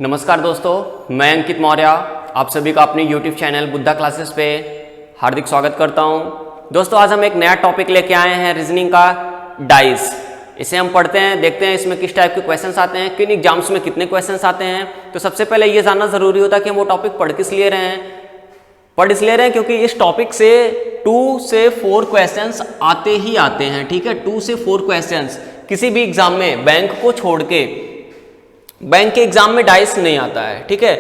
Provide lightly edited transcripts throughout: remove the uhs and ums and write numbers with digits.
नमस्कार दोस्तों, मैं अंकित मौर्य आप सभी का अपने YouTube चैनल बुद्धा क्लासेस पे हार्दिक स्वागत करता हूं। दोस्तों, आज हम एक नया टॉपिक लेके आए हैं रीजनिंग का, डाइस। इसे हम पढ़ते हैं, देखते हैं इसमें किस टाइप के क्वेश्चंस आते हैं, किन एग्जाम्स में कितने क्वेश्चंस आते हैं। तो सबसे पहले ये जानना जरूरी होता है कि हम वो टॉपिक पढ़ किस लिए रहे हैं। पढ़ इसलिए रहे हैं क्योंकि इस टॉपिक से 2 से 4 क्वेश्चंस आते ही आते हैं। ठीक है, 2 से 4 क्वेश्चंस किसी भी एग्जाम में, बैंक को छोड़ के, बैंक के एग्जाम में डाइस नहीं आता है। ठीक है,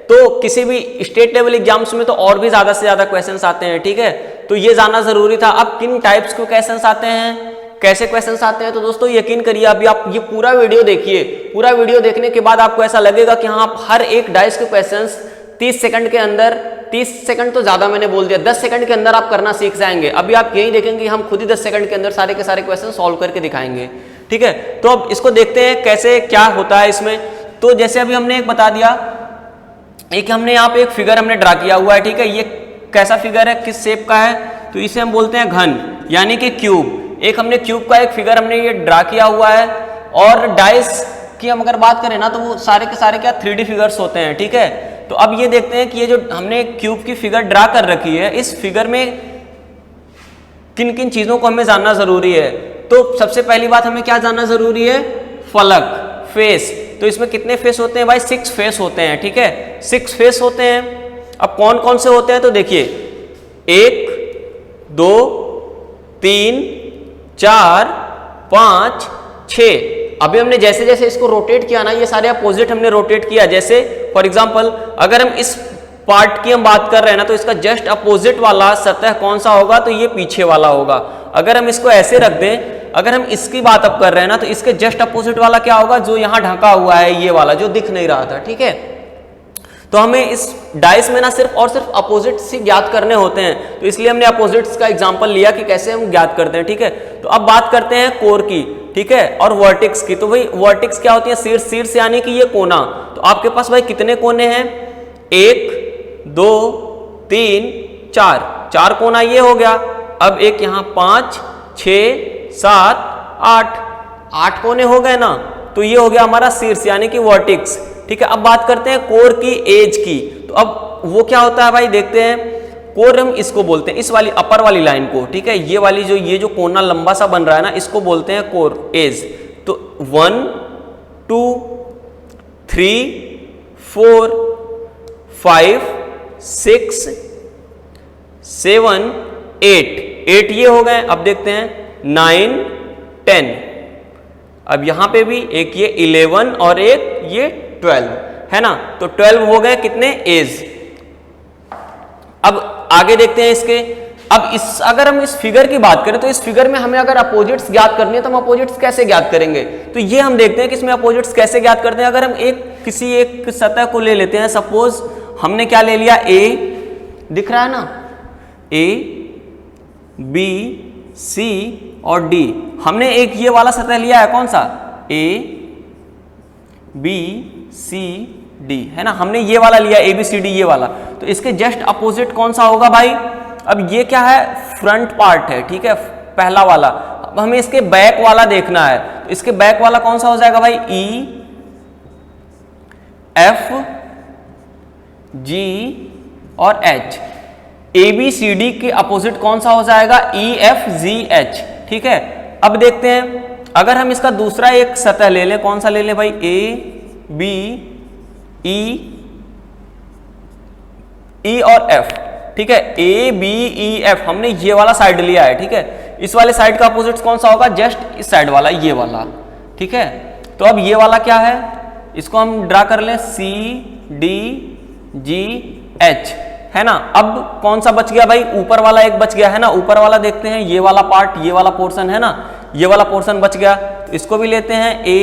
तो किसी भी स्टेट लेवल एग्जाम्स में तो और भी ज्यादा से ज्यादा क्वेश्चंस आते हैं। ठीक है, तो ये जानना जरूरी था। अब किन टाइप्स के क्वेश्चंस आते हैं, कैसे क्वेश्चंस आते हैं, तो दोस्तों यकीन करिए अभी आप ये पूरा वीडियो देखिए। पूरा वीडियो देखने के बाद आपको ऐसा लगेगा कि हाँ, आप हर एक डाइस के क्वेश्चंस 30 सेकंड के अंदर, 30 सेकंड तो ज्यादा मैंने बोल दिया, 10 सेकंड के अंदर आप करना सीख जाएंगे। अभी आप यही देखेंगे हम खुद ही 10 सेकंड के अंदर सारे के सारे क्वेश्चन सॉल्व करके दिखाएंगे। ठीक है, तो अब इसको देखते हैं कैसे क्या होता है इसमें। तो जैसे अभी हमने एक बता दिया, एक हमने यहाँ पे एक फिगर हमने ड्रा किया हुआ है। ठीक है, ये कैसा फिगर है, किस शेप का है, तो इसे हम बोलते हैं घन, यानी कि क्यूब। एक हमने क्यूब का एक फिगर हमने ये ड्रा किया हुआ है। और डाइस की हम अगर बात करें ना, तो वो सारे के सारे क्या 3D फिगर्स होते हैं। ठीक है, तो अब ये देखते हैं कि ये जो हमने क्यूब की फिगर ड्रा कर रखी है, इस फिगर में किन किन चीजों को हमें जानना जरूरी है। तो सबसे पहली बात हमें क्या जानना जरूरी है, फलक, फेस। तो इसमें कितने फेस होते हैं भाई, 6 फेस होते हैं। ठीक है, 6 फेस होते हैं। अब कौन कौन से होते हैं, तो देखिए 1 2 3 4 5 6। अभी हमने जैसे जैसे इसको रोटेट किया ना, ये सारे अपोजिट हमने रोटेट किया। जैसे फॉर एग्जांपल अगर हम इस पार्ट की हम बात कर रहे हैं ना, तो इसका जस्ट अपोजिट वाला सतह कौन सा होगा, तो ये पीछे वाला होगा। अगर हम इसको ऐसे रख दें, अगर हम इसकी बात अब कर रहे हैं ना, तो इसके जस्ट अपोजिट वाला क्या होगा, जो यहां ढका हुआ है, ये वाला जो दिख नहीं रहा था। ठीक है, तो हमें इस डाइस में ना सिर्फ और सिर्फ अपोजिट्स ही ज्ञात करने होते हैं, तो इसलिए हमने अपोजिट्स का एग्जांपल लिया कि कैसे हम ज्ञात करते हैं। ठीक है, तो अब बात करते हैं कोर की। ठीक है, और वर्टेक्स की। तो भाई वर्टेक्स क्या होती है, शीर्ष, शीर्ष यानी कि ये कोना। तो आपके पास भाई कितने कोने हैं, 1 2 3 4, 4 कोना ये हो गया। अब एक यहाँ 5 6 7 8 कोने हो गए ना, तो ये हो गया हमारा शीर्ष यानी कि वर्टेक्स। ठीक है, अब बात करते हैं कोर की एज की। तो अब वो क्या होता है भाई, देखते हैं। कोर हम इसको बोलते हैं, इस वाली अपर वाली लाइन को। ठीक है, ये वाली ये जो कोना लंबा सा बन रहा है ना, इसको बोलते हैं कोर, एज। तो 1 2 3 4 5 6 7 8 ये हो गए। अब देखते हैं 9 10। अब यहां पे भी एक ये 11 और एक ये 12 है ना, तो 12 हो गए कितने, एज। अब आगे देखते हैं इसके। अब अगर हम इस फिगर की बात करें, तो इस फिगर में हमें अगर अपोजिट्स ज्ञात करनी है, तो हम अपोजिट्स कैसे ज्ञात करेंगे, तो ये हम देखते हैं कि इसमें अपोजिट्स कैसे ज्ञात करते हैं। अगर हम किसी एक सतह को ले लेते हैं, सपोज हमने क्या ले लिया, ए, दिख रहा है ना, ए बी सी और डी। हमने एक ये वाला सतह लिया है, कौन सा, ए बी सी डी, है ना, हमने ये वाला लिया, ए बी सी डी, ये वाला। तो इसके जस्ट अपोजिट कौन सा होगा भाई, अब ये क्या है, फ्रंट पार्ट है। ठीक है, पहला वाला। अब हमें इसके बैक वाला देखना है, तो इसके बैक वाला कौन सा हो जाएगा भाई, ई एफ जी और H. A B C D के अपोजिट कौन सा हो जाएगा, ई एफ जी एच। ठीक है, अब देखते हैं अगर हम इसका दूसरा एक सतह ले लें, कौन सा ले लें भाई, ए बी ई और एफ। ठीक है, ए बी ई एफ, हमने ये वाला साइड लिया है। ठीक है, इस वाले साइड का अपोजिट कौन सा होगा, जस्ट इस साइड वाला, ये वाला। ठीक है, तो अब ये वाला क्या है, इसको हम ड्रा कर लें, सी डी जी एच, है ना। अब कौन सा बच गया भाई, ऊपर वाला एक बच गया, है ना। ऊपर वाला देखते हैं, ये वाला पार्ट, ये वाला पोर्शन, है ना, ये वाला पोर्शन बच गया। तो इसको भी लेते हैं, ए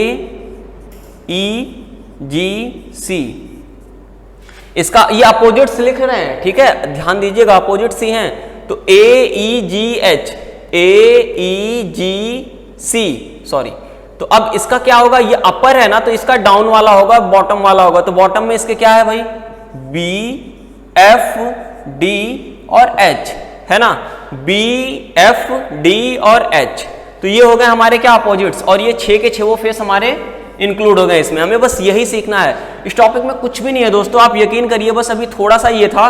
ई जी सी। इसका ये अपोजिट्स लिख रहे हैं। ठीक है, ध्यान दीजिएगा, अपोजिट्स ही हैं। तो ए ई जी एच, ए ई जी सी, सॉरी। तो अब इसका क्या होगा, ये अपर है ना, तो इसका डाउन वाला होगा, बॉटम वाला होगा। तो बॉटम में इसके क्या है भाई, बी एफ डी और एच, है ना, बी एफ डी और एच। तो ये हो गए हमारे क्या, अपोजिट्स। और ये 6 के 6 वो फेस हमारे इंक्लूड हो गए इसमें। हमें बस यही सीखना है, इस टॉपिक में कुछ भी नहीं है दोस्तों, आप यकीन करिए, बस अभी थोड़ा सा ये था।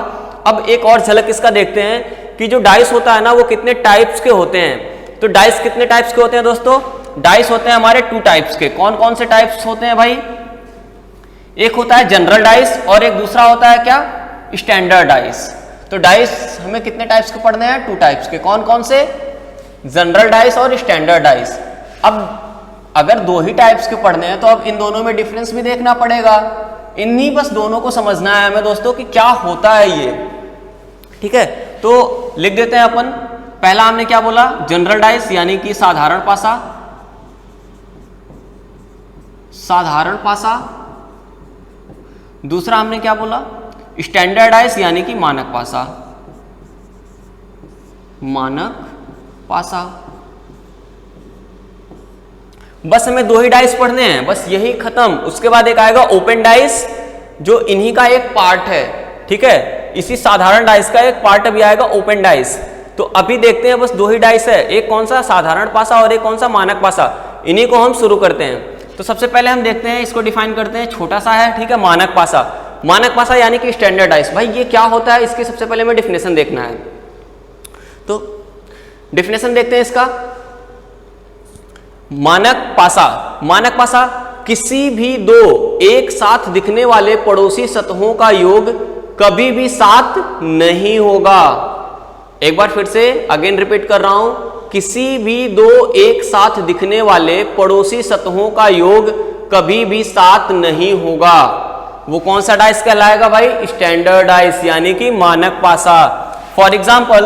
अब एक और झलक इसका देखते हैं कि जो डाइस होता है ना वो कितने टाइप्स के होते हैं। तो डाइस कितने टाइप्स के होते हैं दोस्तों? डाइस होते हैं हमारे 2 टाइप्स के। कौन कौन से टाइप्स होते हैं भाई? एक होता है जनरल डाइस और एक दूसरा होता है क्या? Standard dice. तो डाइस हमें कितने टाइप्स के पढ़ने हैं? 2 टाइप्स के। कौन कौन से? जनरल डाइस और स्टैंडर्ड डाइस। अब अगर 2 ही टाइप्स के पढ़ने हैं तो अब इन दोनों में डिफरेंस भी देखना पड़ेगा। इन्हीं बस दोनों को समझना है हमें दोस्तों कि क्या होता है ये, ठीक है। तो लिख देते हैं अपन। पहला हमने क्या बोला? जनरल डाइस यानी कि साधारण पासा, साधारण पासा। दूसरा हमने क्या बोला? स्टैंडर्ड डाइस यानी कि मानक पासा, मानक पासा। बस हमें 2 ही डाइस पढ़ने हैं, बस यही खत्म। उसके बाद एक आएगा ओपन डाइस जो इन्हीं का एक पार्ट है, ठीक है। इसी साधारण डाइस का एक पार्ट अभी आएगा ओपन डाइस। तो अभी देखते हैं बस 2 ही डाइस है, एक कौन सा? साधारण पासा और एक कौन सा? मानक पासा। इन्हीं को हम शुरू करते हैं। तो सबसे पहले हम देखते हैं, इसको डिफाइन करते हैं, छोटा सा है, ठीक है, मानक पासा। मानक पासा यानी कि स्टैंडर्ड डाइस। भाई ये क्या होता है, इसकी सबसे पहले हमें डिफिनेशन देखना है। तो डिफिनेशन देखते हैं इसका। मानक पासा, मानक पासा किसी भी 2 एक साथ दिखने वाले पड़ोसी सतहों का योग कभी भी साथ नहीं होगा। एक बार फिर से अगेन रिपीट कर रहा हूं, किसी भी 2 एक साथ दिखने वाले पड़ोसी सतहों का योग कभी भी साथ नहीं होगा। वो कौन सा डाइस कहलाएगा भाई? स्टैंडर्ड डाइस यानी कि मानक पासा। फॉर एग्जाम्पल,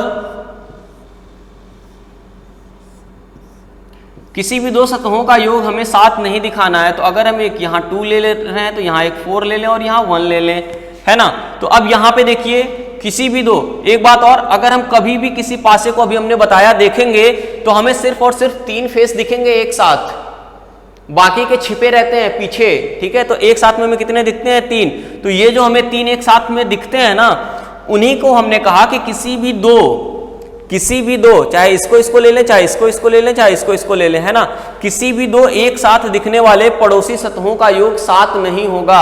किसी भी 2 सतहों का योग हमें 7 नहीं दिखाना है, तो अगर हम एक यहाँ 2 ले रहे हैं तो यहाँ एक 4 ले लें और यहाँ 1 ले लें, है ना। तो अब यहाँ पे देखिए किसी भी 2, एक बात और, अगर हम कभी भी किसी पासे को अभी हमने बताया देखेंगे तो हमें सिर्फ और सिर्फ 3 फेस दिखेंगे एक साथ, बाकी के छिपे रहते हैं पीछे, ठीक है। तो एक साथ में हमें कितने दिखते हैं? 3। तो ये जो हमें 3 एक साथ में दिखते हैं ना, उन्हीं को हमने कहा कि किसी भी 2, चाहे इसको ले लें, चाहे इसको ले लें, चाहे इसको ले लें, है ना, किसी भी 2 एक साथ दिखने वाले पड़ोसी सतहों का योग 7 नहीं होगा।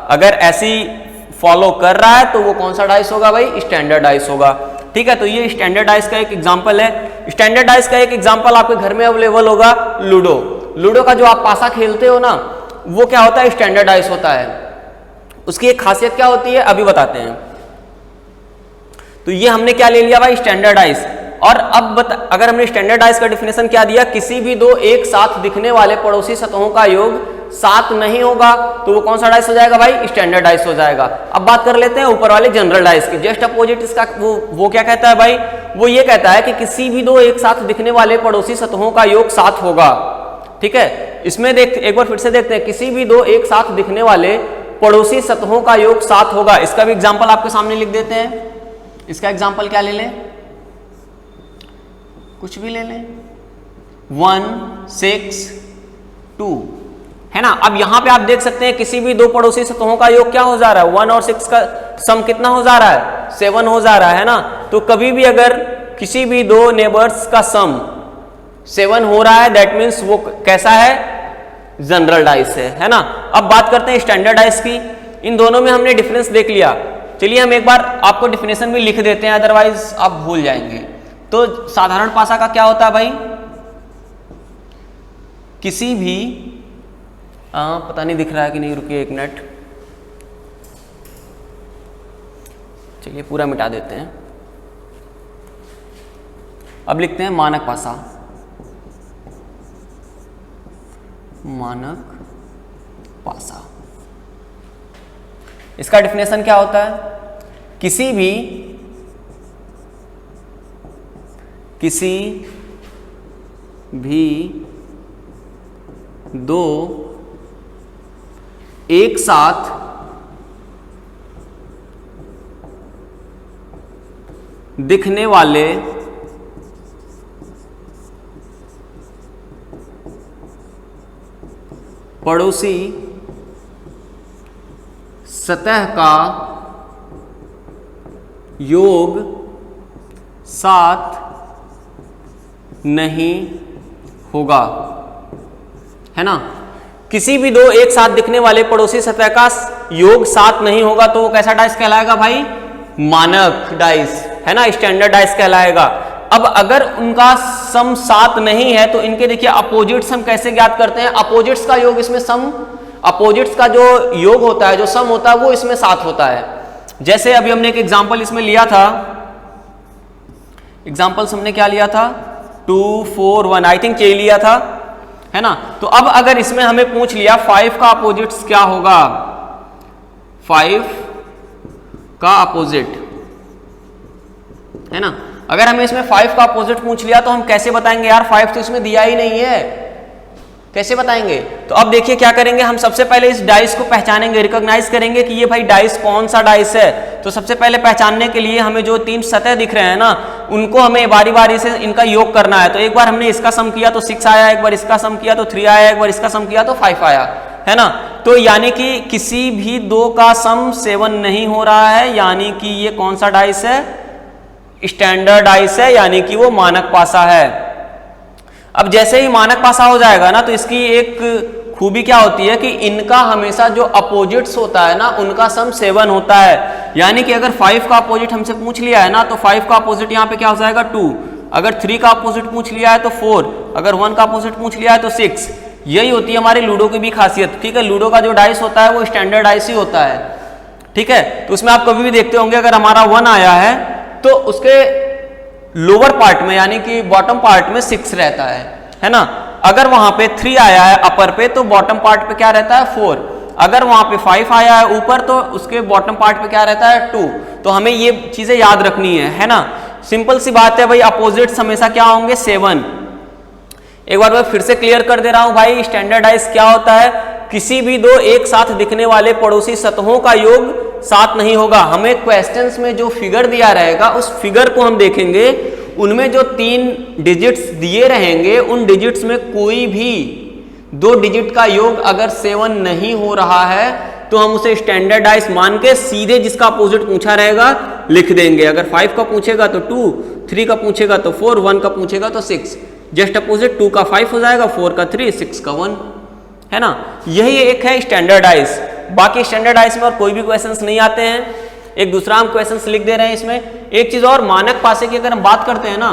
अगर ऐसी फॉलो कर रहा है तो वो कौन सा डाइस होगा भाई? स्टैंडर्ड डाइस होगा, ठीक है। तो ये स्टैंडर्ड डाइस का एक एग्जांपल है। स्टैंडर्ड डाइस का एक एग्जांपल आपके घर में अवेलेबल होगा लूडो। लूडो का जो आप पासा खेलते हो ना, वो क्या होता है? स्टैंडर्ड डाइस होता है। उसकी एक खासियत क्या होती है अभी बताते हैं। तो ये हमने क्या ले लिया भाई? Standard dice. और अब अगर हमने स्टैंडर्ड डाइस का डिफिनेशन क्या दिया? किसी भी 2 एक साथ दिखने वाले पड़ोसी सतहों का योग 7 नहीं होगा, तो वो कौन सा डाइस हो जाएगा भाई? स्टैंडर्ड डाइस हो जाएगा। अब बात कर लेते हैं ऊपर वाले जनरल डाइस की। जस्ट अपोजिट इसका वो क्या कहता है भाई? वो ये कहता है कि किसी भी 2 एक साथ दिखने वाले पड़ोसी सतहों का योग 7 होगा, ठीक है। इसमें देख एक बार फिर से देखते हैं, किसी भी 2 एक साथ दिखने वाले पड़ोसी सतहों का योग 7 होगा। इसका भी एग्जाम्पल आपके सामने लिख देते हैं। इसका एग्जाम्पल क्या ले लें? कुछ भी ले लें, 1, 6, 2, है ना। अब यहां पे आप देख सकते हैं किसी भी 2 पड़ोसी सतहों का योग क्या हो जा रहा है? 1 और 6 का सम कितना हो जा रहा है? 7 हो जा रहा है ना। तो कभी भी अगर किसी भी 2 नेबर्स का सम 7 हो रहा है, दैट मीन्स वो कैसा है? जनरल डाइस है ना। अब बात करते हैं स्टैंडर्ड डाइस की। इन दोनों में हमने डिफरेंस देख लिया। चलिए हम एक बार आपको डिफिनेशन भी लिख देते हैं, अदरवाइज आप भूल जाएंगे। तो साधारण पासा का क्या होता है भाई? किसी भी पता नहीं दिख रहा है कि नहीं, रुकिए 1 मिनट, चलिए पूरा मिटा देते हैं। अब लिखते हैं मानक पासा। मानक पासा, इसका डिफिनेशन क्या होता है? किसी भी 2 एक साथ दिखने वाले पड़ोसी सतह का योग 7 नहीं होगा, है ना। किसी भी दो एक साथ दिखने वाले पड़ोसी सतह का योग 7 नहीं होगा तो वो कैसा डाइस कहलाएगा भाई? मानक डाइस, है ना, स्टैंडर्ड डाइस कहलाएगा। अब अगर उनका सम 7 नहीं है तो इनके देखिए अपोजिट्स हम कैसे ज्ञात करते हैं? अपोजिट्स का योग इसमें सम, अपोजिट्स का जो योग होता है, जो सम होता है वो इसमें 7 होता है। जैसे अभी हमने एक एग्जांपल इसमें लिया था, एग्जांपल्स हमने क्या लिया था? 2 4 1 आई थिंक ये लिया था, है ना। तो अब अगर इसमें हमें पूछ लिया 5 का अपोजिट्स क्या होगा? 5 का अपोजिट, है ना। अगर हमें इसमें 5 का अपोजिट पूछ लिया तो हम कैसे बताएंगे यार? 5 तो इसमें दिया ही नहीं है, कैसे बताएंगे? तो अब देखिए क्या करेंगे, हम सबसे पहले इस डाइस को पहचानेंगे, रिकॉग्नाइज करेंगे कि ये भाई डाइस कौन सा डाइस है। तो सबसे पहले पहचानने के लिए हमें जो 3 सतह दिख रहे हैं ना, उनको हमें बारी बारी से इनका योग करना है। तो एक बार हमने इसका सम किया तो 6 आया, एक बार इसका सम किया तो 3 आया, एक बार इसका सम किया तो 5 आया, है ना। तो यानी कि किसी भी 2 का सम 7 नहीं हो रहा है, यानी कि ये कौन सा डाइस है? स्टैंडर्ड डाइस है, यानी कि वो मानक पासा है। अब जैसे ही मानक पासा हो जाएगा ना, तो इसकी एक खूबी क्या होती है कि इनका हमेशा जो अपोजिट्स होता है ना, उनका सम 7 होता है। यानी कि अगर 5 का अपोजिट हमसे पूछ लिया है ना, तो 5 का अपोजिट यहाँ पे क्या हो जाएगा? 2। अगर 3 का अपोजिट पूछ लिया है तो 4, अगर 1 का अपोजिट पूछ लिया है तो 6। यही होती है हमारी लूडो की भी खासियत, ठीक है। लूडो का जो डाइस होता है वो स्टैंडर्ड डाइस ही होता है, ठीक है। तो उसमें आप कभी भी देखते होंगे अगर हमारा 1 आया है तो उसके लोअर पार्ट में यानी कि बॉटम पार्ट में 6 रहता है ना। अगर वहां पे 3 आया है अपर पे तो बॉटम पार्ट पे क्या रहता है? 4। अगर वहां पे 5 आया है ऊपर तो उसके बॉटम पार्ट पे क्या रहता है? 2। तो हमें ये चीजें याद रखनी है ना। सिंपल सी बात है भाई, अपोजिट्स हमेशा क्या होंगे? 7। एक बार मैं फिर से क्लियर कर दे रहा हूं भाई, स्टैंडर्ड डाइस क्या होता है? किसी भी 2 एक साथ दिखने वाले पड़ोसी सतहों का योग 7 नहीं होगा। हमें क्वेश्चंस में जो फिगर दिया रहेगा उस फिगर को हम देखेंगे, उनमें जो 3 डिजिट्स दिए रहेंगे उन डिजिट्स में कोई भी 2 डिजिट का योग अगर 7 नहीं हो रहा है तो हम उसे स्टैंडर्ड डाइस मान के सीधे जिसका अपोजिट पूछा रहेगा लिख देंगे। अगर 5 का पूछेगा तो 2, 3 का पूछेगा तो 4, 1 का पूछेगा तो 6। जस्ट अपोजिट 2 का 5 हो जाएगा, 4 का 3, 6 का 1, है ना। यही एक है स्टैंडर्ड डाइस। बाकी स्टैंडर्ड डाइस में और कोई भी क्वेश्चंस नहीं आते हैं। एक दूसरा हम क्वेश्चंस लिख दे रहे हैं इसमें। एक चीज और, मानक पासे की अगर हम बात करते हैं ना,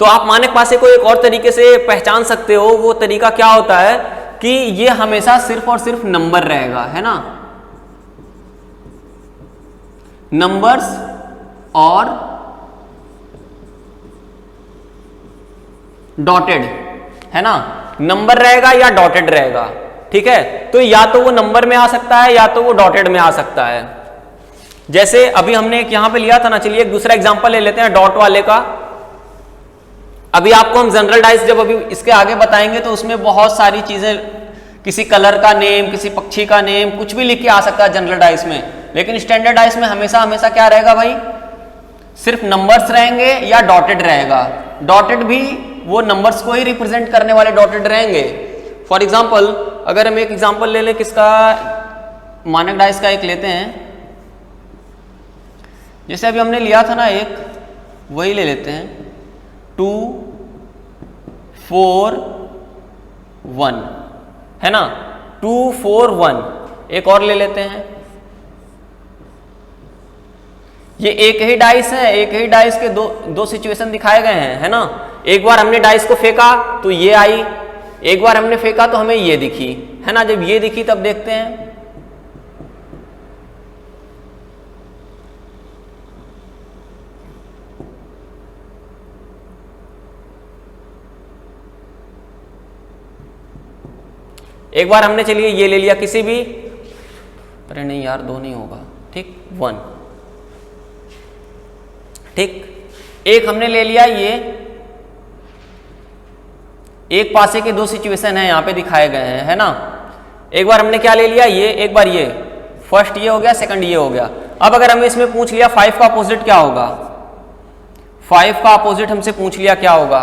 तो आप मानक पासे को एक और तरीके से पहचान सकते हो। वो तरीका क्या होता है कि ये हमेशा सिर्फ और सिर्फ नंबर रहेगा, है ना। नंबर्स और डॉटेड, है ना। नंबर रहेगा या डॉटेड रहेगा, ठीक है। तो या तो वो नंबर में आ सकता है या तो वो डॉटेड में आ सकता है। जैसे अभी हमने एक यहां पे लिया था ना, चलिए एक दूसरा एग्जांपल ले लेते हैं डॉट वाले का। अभी आपको हम जनरल डाइस जब अभी इसके आगे बताएंगे तो उसमें बहुत सारी चीजें, किसी कलर का नेम, किसी पक्षी का नेम, कुछ भी लिख के आ सकता है जनरल डाइस में। लेकिन स्टैंडर्ड डाइस में हमेशा हमेशा क्या रहेगा भाई? सिर्फ नंबर्स रहेंगे या डॉटेड रहेगा। डॉटेड भी वो नंबर्स को ही रिप्रेजेंट करने वाले डॉटेड रहेंगे। फॉर एग्जाम्पल अगर हम एक एग्जाम्पल ले लें किसका, मानक डाइस का एक लेते हैं। जैसे अभी हमने लिया था ना एक, वही ले लेते हैं 2 4 1, है ना। 2 4 1। एक और ले लेते हैं, ये एक ही डाइस है, एक ही डाइस के दो सिचुएशन दिखाए गए हैं, है ना। एक बार हमने डाइस को फेंका तो ये आई, एक बार हमने फेंका तो हमें ये दिखी, है ना। जब ये दिखी तब देखते हैं, एक बार हमने चलिए ये ले लिया किसी भी, अरे नहीं यार 2 नहीं होगा, ठीक 1, ठीक। एक हमने ले लिया ये, एक पासे के 2 सिचुएशन है यहां पे दिखाए गए हैं, है ना। एक बार हमने क्या ले लिया ये, एक बार ये, फर्स्ट ये हो गया, सेकंड ये हो गया। अब अगर हमें इसमें पूछ लिया 5 का अपोजिट क्या होगा, 5 का अपोजिट हमसे पूछ लिया क्या होगा,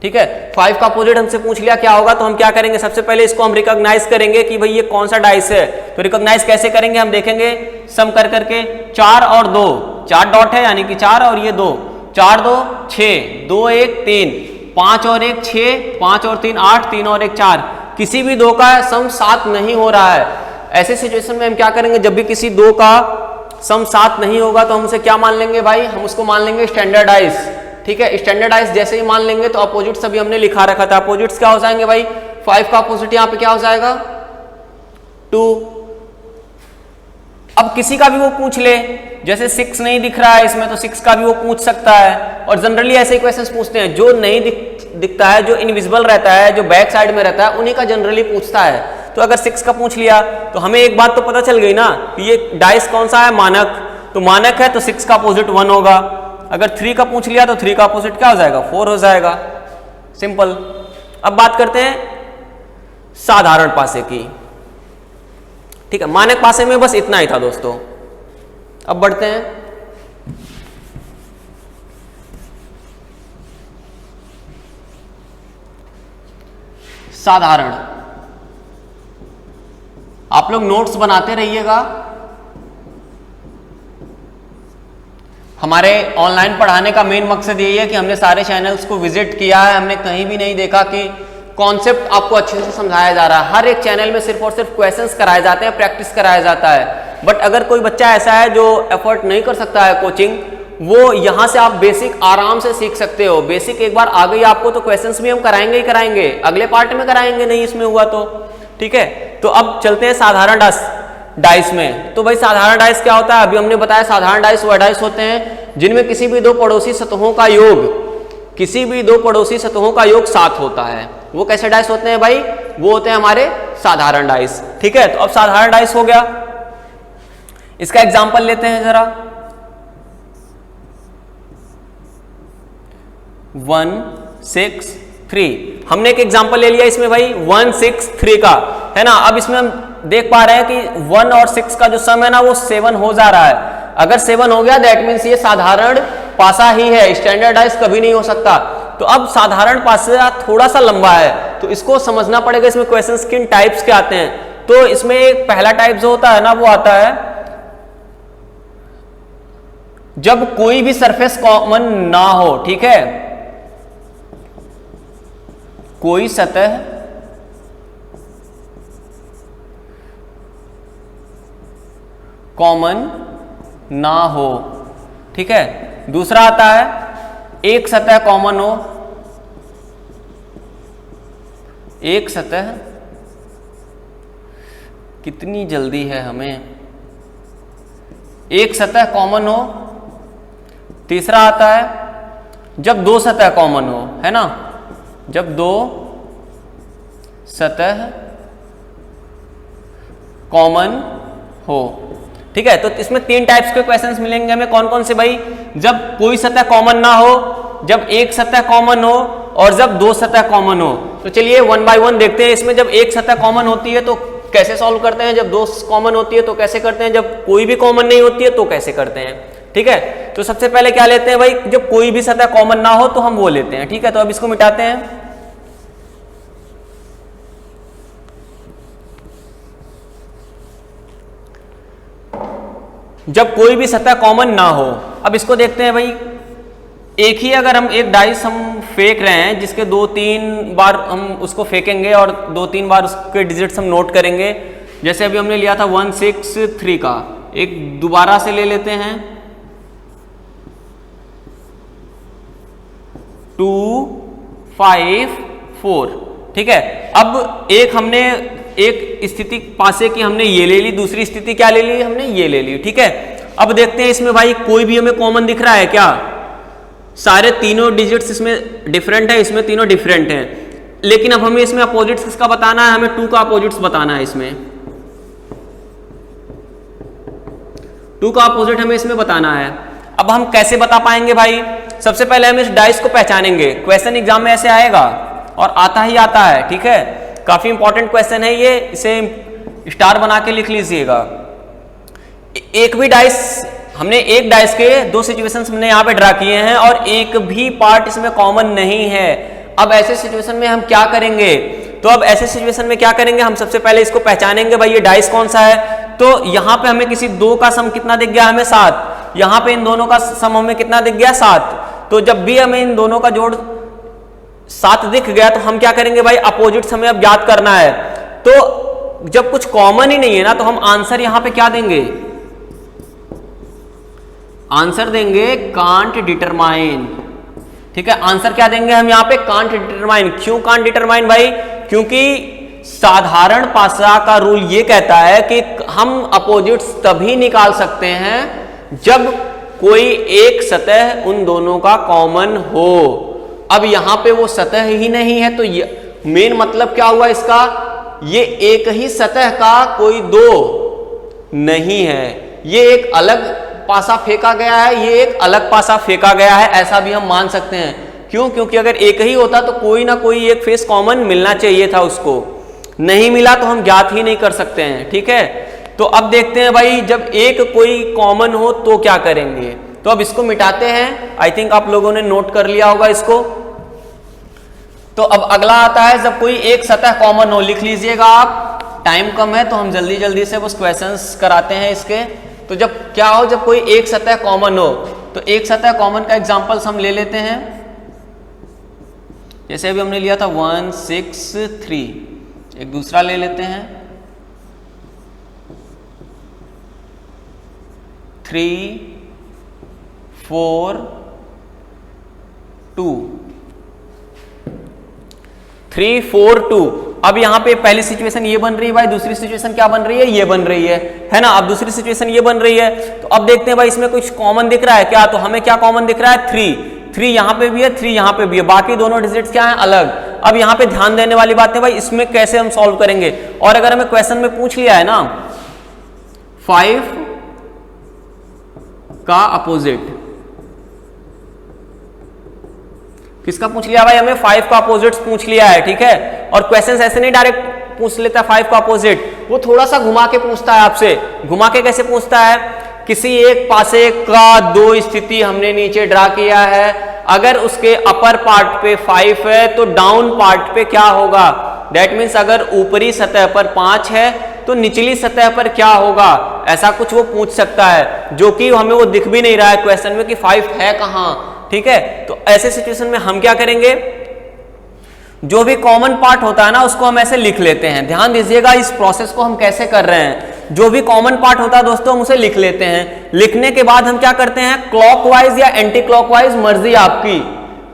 ठीक है। 5 का अपोजिट हमसे पूछ लिया क्या होगा, तो हम क्या करेंगे, सबसे पहले इसको हम रिकॉग्नाइज करेंगे कि भाई ये कौन सा डाइस है। तो रिकॉग्नाइज कैसे करेंगे, हम देखेंगे सम कर करके 4 और 2, 4 डॉट है यानी कि 4 और ये 2, 4 2 6, 2 1 3, 5 और 1 6, 5 और 3 8, 3 और 1 4, किसी भी दो का सम 7 नहीं हो रहा है। ऐसे सिचुएशन में हम क्या करेंगे, जब भी किसी दो का सम 7 नहीं होगा तो हम उसे क्या मान लेंगे भाई, हम उसको मान लेंगे स्टैंडर्डाइज। ठीक है, स्टैंडर्डाइज जैसे ही मान लेंगे तो अपोजिट्स अभी हमने लिखा रखा था, अपोजिट्स क्या हो जाएंगे भाई, 5 का अपोजिट यहाँ पे क्या हो जाएगा 2। अब किसी का भी वो पूछ ले, जैसे 6 नहीं दिख रहा है इसमें तो 6 का भी वो पूछ सकता है, और जनरली ऐसे ही क्वेश्चंस पूछते हैं, जो नहीं दिखता है, जो इनविजिबल रहता है, जो बैक साइड में रहता है, उन्हीं का जनरली पूछता है। तो अगर 6 का पूछ लिया तो हमें एक बात तो पता चल गई ना कि ये डाइस कौन सा है, मानक, तो मानक है तो 6 का अपोजिट 1 होगा। अगर 3 का पूछ लिया तो 3 का अपोजिट क्या हो जाएगा 4 हो जाएगा, सिंपल। अब बात करते हैं साधारण पासे की। ठीक है, मानक पासे में बस इतना ही था दोस्तों। अब बढ़ते हैं साधारण। आप लोग नोट्स बनाते रहिएगा, हमारे ऑनलाइन पढ़ाने का मेन मकसद यही है कि हमने सारे चैनल्स को विजिट किया है, हमने कहीं भी नहीं देखा कि कॉन्सेप्ट आपको अच्छे से समझाया जा रहा है। हर एक चैनल में सिर्फ और सिर्फ क्वेश्चंस कराए जाते हैं, प्रैक्टिस कराया जाता है। बट अगर कोई बच्चा ऐसा है जो एफर्ट नहीं कर सकता है कोचिंग, वो यहाँ से आप बेसिक आराम से सीख सकते हो। बेसिक एक बार आ गई आपको तो क्वेश्चंस भी हम कराएंगे ही कराएंगे, अगले पार्ट में कराएंगे, नहीं इसमें हुआ तो। ठीक है, तो अब चलते हैं साधारण डाइस में। तो भाई साधारण डाइस क्या होता है, अभी हमने बताया साधारण डाइस वह डाइस होते हैं जिनमें किसी भी दो पड़ोसी सतहों का योग, किसी भी दो पड़ोसी सतहों का योग 7 होता है। वो कैसे डाइस होते हैं भाई, वो होते हैं हमारे साधारण डाइस। ठीक है, तो अब साधारण डाइस हो गया, इसका एग्जांपल लेते हैं जरा। 1 6 3, हमने एक एग्जांपल ले लिया इसमें भाई 1 6 3 का, है ना। अब इसमें हम देख पा रहे हैं कि 1 और 6 का जो सम है ना वो 7 हो जा रहा है। अगर 7 हो गया दैट मीन्स ये साधारण पासा ही है, स्टैंडर्डाइज कभी नहीं हो सकता। तो अब साधारण पासा थोड़ा सा लंबा है तो इसको समझना पड़ेगा, इसमें क्वेश्चंस किन टाइप्स के आते हैं। तो इसमें एक पहला टाइप जो होता है ना वो आता है जब कोई भी सरफेस कॉमन ना हो। ठीक है, कोई सतह कॉमन ना हो। ठीक है, दूसरा आता है एक सतह कॉमन हो, एक सतह, कितनी जल्दी है हमें, एक सतह कॉमन हो। तीसरा आता है जब दो सतह कॉमन हो, है ना, जब दो सतह कॉमन हो। ठीक है, तो इसमें 3 टाइप्स के क्वेश्चंस मिलेंगे हमें। कौन कौन से भाई, जब कोई सतह कॉमन ना हो, जब एक सतह कॉमन हो, और जब दो सतह कॉमन हो। तो चलिए 1 बाय 1 देखते हैं। इसमें जब एक सतह कॉमन होती है तो कैसे सॉल्व करते हैं, जब दो कॉमन होती है तो कैसे करते हैं, जब कोई भी कॉमन नहीं होती है तो कैसे करते हैं। ठीक है, तो सबसे पहले क्या लेते हैं भाई, जब कोई भी सतह कॉमन ना हो तो हम वो लेते हैं। ठीक है, तो अब इसको मिटाते हैं। जब कोई भी सतह कॉमन ना हो, अब इसको देखते हैं भाई। एक ही अगर हम एक डाइस हम फेंक रहे हैं जिसके 2-3 बार हम उसको फेंकेंगे और 2-3 बार उसके डिजिट्स हम नोट करेंगे। जैसे अभी हमने लिया था 1 6 3 का, एक दोबारा से ले लेते हैं 2 5 4। ठीक है, अब एक हमने एक स्थिति पासे की हमने ये ले ली, दूसरी स्थिति क्या ले ली, हमने ये ले ली। ठीक है, अब देखते हैं इसमें भाई कोई भी हमें कॉमन दिख रहा है क्या। सारे तीनों डिजिट्स इसमें डिफरेंट है, इसमें तीनों डिफरेंट हैं, लेकिन अब हमें इसमें अपोजिट्स किसका बताना है, हमें 2 का अपोजिट्स बताना है। इसमें 2 का अपोजिट हमें इसमें बताना है। अब हम कैसे बता पाएंगे भाई, सबसे पहले हम इस डाइस को पहचानेंगे। क्वेश्चन एग्जाम में ऐसे आएगा और आता ही आता है। ठीक है, काफी इंपॉर्टेंट क्वेश्चन है ये, इसे स्टार बना के लिख लीजिएगा। एक भी डाइस, हमने एक डाइस के 2 सिचुएशंस हमने यहाँ पे ड्रा किए हैं और एक भी पार्ट इसमें कॉमन नहीं है। अब ऐसे सिचुएशन में हम क्या करेंगे, तो अब ऐसे सिचुएशन में क्या करेंगे, हम सबसे पहले इसको पहचानेंगे भाई ये डाइस कौन सा है। तो यहाँ पे हमें किसी 2 का सम कितना दिख गया, हमें 7। यहाँ पे इन दोनों का सम हमें कितना दिख गया, 7। तो जब भी हमें इन दोनों का जोड़ 7 दिख गया तो हम क्या करेंगे भाई, अपोजिट्स हमें अब याद करना है। तो जब कुछ कॉमन ही नहीं है ना तो हम आंसर यहां पे क्या देंगे, आंसर देंगे कांट डिटरमाइन। ठीक है, आंसर क्या देंगे हम यहां पे, कांट डिटरमाइन। क्यों कांट डिटरमाइन भाई, क्योंकि साधारण पासा का रूल ये कहता है कि हम अपोजिट्स तभी निकाल सकते हैं जब कोई एक सतह उन दोनों का कॉमन हो। अब यहां पे वो सतह ही नहीं है तो मेन मतलब क्या हुआ इसका, ये एक ही सतह का कोई दो नहीं है, ये एक अलग पासा फेंका गया है, ये एक अलग पासा फेंका गया है, ऐसा भी हम मान सकते हैं। क्यों, क्योंकि अगर एक ही होता तो कोई ना कोई एक फेस कॉमन मिलना चाहिए था, उसको नहीं मिला तो हम ज्ञात ही नहीं कर सकते हैं। ठीक है, तो अब देखते हैं भाई जब एक कोई कॉमन हो तो क्या करेंगे। तो अब इसको मिटाते हैं, आई थिंक आप लोगों ने नोट कर लिया होगा इसको। तो अब अगला आता है जब कोई एक सतह कॉमन हो, लिख लीजिएगा आप, टाइम कम है तो हम जल्दी जल्दी से बस क्वेश्चंस कराते हैं इसके। तो जब क्या हो, जब कोई एक सतह कॉमन हो, तो एक सतह कॉमन का एग्जांपल्स हम ले लेते हैं। जैसे अभी हमने लिया था 1 6 3, एक दूसरा ले लेते हैं 3 4 2, 3 4 2। अब यहां पे पहली सिचुएशन ये बन रही है भाई, दूसरी सिचुएशन क्या बन रही है, ये बन रही है ना। अब दूसरी सिचुएशन ये बन रही है, तो अब देखते हैं भाई इसमें कुछ कॉमन दिख रहा है क्या। तो हमें क्या कॉमन दिख रहा है, 3 यहां पे भी है, 3 यहां पे भी है, बाकी दोनों डिजिट्स क्या है, अलग। अब यहां पे ध्यान देने वाली बात है भाई, इसमें कैसे हम सॉल्व करेंगे। और अगर हमें क्वेश्चन में पूछ लिया है ना 5 का अपोजिट, किसका पूछ लिया भाई, हमें 5 का अपोजिट पूछ लिया है। ठीक है, और क्वेश्चंस ऐसे नहीं डायरेक्ट पूछ लेता 5 का अपोजिट, वो थोड़ा सा घुमा के पूछता है आपसे। घुमा के कैसे पूछता है, किसी एक पासे का दो स्थिति हमने नीचे ड्रा किया है, अगर उसके अपर पार्ट पे 5 है तो डाउन पार्ट पे क्या होगा। दैट मीन्स अगर ऊपरी सतह पर 5 है तो निचली सतह पर क्या होगा, ऐसा कुछ वो पूछ सकता है, जो कि हमें वो दिख भी नहीं रहा है क्वेश्चन में कि 5 है कहां। ठीक है, तो ऐसे सिचुएशन में हम क्या करेंगे, जो भी कॉमन पार्ट होता है ना उसको हम ऐसे लिख लेते हैं। ध्यान दीजिएगा इस प्रोसेस को हम कैसे कर रहे हैं। जो भी कॉमन पार्ट होता है दोस्तों हम उसे लिख लेते हैं। लिखने के बाद हम क्या करते हैं, क्लॉकवाइज या एंटी क्लॉकवाइज मर्जी आपकी,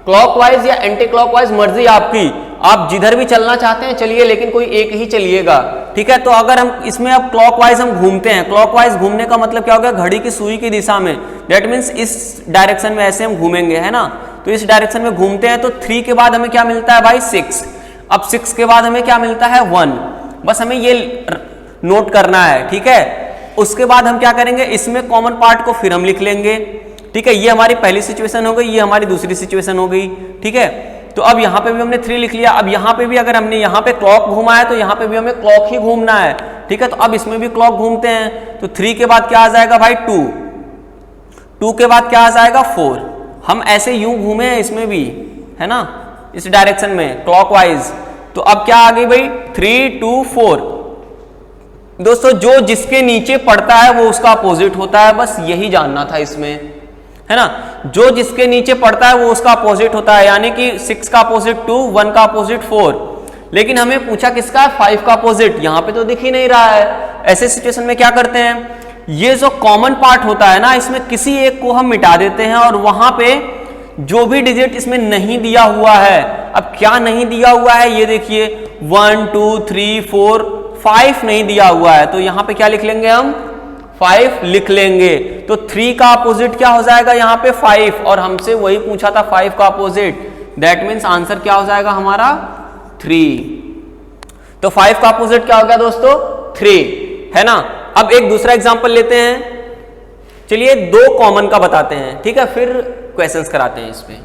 क्लॉकवाइज या एंटी क्लॉकवाइज मर्जी आपकी, आप जिधर भी चलना चाहते हैं चलिए, लेकिन कोई एक ही चलिएगा। ठीक है, तो अगर हम इसमें अब क्लॉकवाइज हम घूमते हैं, क्लॉकवाइज घूमने का मतलब क्या हो गया, घड़ी की सुई की दिशा में, दैट मीन्स इस डायरेक्शन में ऐसे हम घूमेंगे, है ना। तो इस डायरेक्शन में घूमते हैं तो 3 के बाद हमें क्या मिलता है भाई 6। अब 6 के बाद हमें क्या मिलता है 1, बस हमें ये नोट करना है। ठीक है, उसके बाद हम क्या करेंगे, इसमें कॉमन पार्ट को फिर हम लिख लेंगे। ठीक है, ये हमारी पहली सिचुएशन हो गई, ये हमारी दूसरी सिचुएशन हो गई। ठीक है, तो अब यहाँ पे भी हमने 3 लिख लिया। अब यहाँ पे भी अगर हमने यहाँ पे क्लॉक घूमा है तो यहाँ पे भी हमें क्लॉक ही घूमना है। ठीक है, तो अब इसमें भी क्लॉक घूमते हैं, तो 3 के बाद क्या आ जाएगा भाई 2 के बाद क्या आ जाएगा 4। हम ऐसे यूं घूमे हैं इसमें भी, है ना, इस डायरेक्शन में क्लॉकवाइज। तो अब क्या आ गई भाई 3 2 4। दोस्तों जो जिसके नीचे पड़ता है वो उसका अपोजिट होता है, बस यही जानना था इसमें, है ना। जो जिसके नीचे पड़ता है वो उसका अपोजिट होता है, यानी कि 6 का अपोजिट 2, 1 का अपोजिट 4। लेकिन हमें पूछा किसका, 5 का अपोजिट, यहां पे तो दिख ही नहीं रहा है। ऐसे सिचुएशन में क्या करते हैं, ये जो कॉमन पार्ट होता है ना इसमें किसी एक को हम मिटा देते हैं, और वहां पे जो भी डिजिट इसमें नहीं दिया हुआ है, अब क्या नहीं दिया हुआ है ये देखिए, 1 2 3 4 5 नहीं दिया हुआ है, तो यहां पे क्या लिख लेंगे हम 5 लिख लेंगे। तो 3 का अपोजिट क्या हो जाएगा यहाँ पे 5, और हमसे वही पूछा था 5 का अपोजिट, दैट मीन्स आंसर क्या हो जाएगा हमारा 3। तो 5 का अपोजिट क्या हो गया दोस्तों 3, है ना। अब एक दूसरा एग्जांपल लेते हैं, चलिए 2 कॉमन का बताते हैं। ठीक है, फिर क्वेश्चंस कराते हैं इस पे।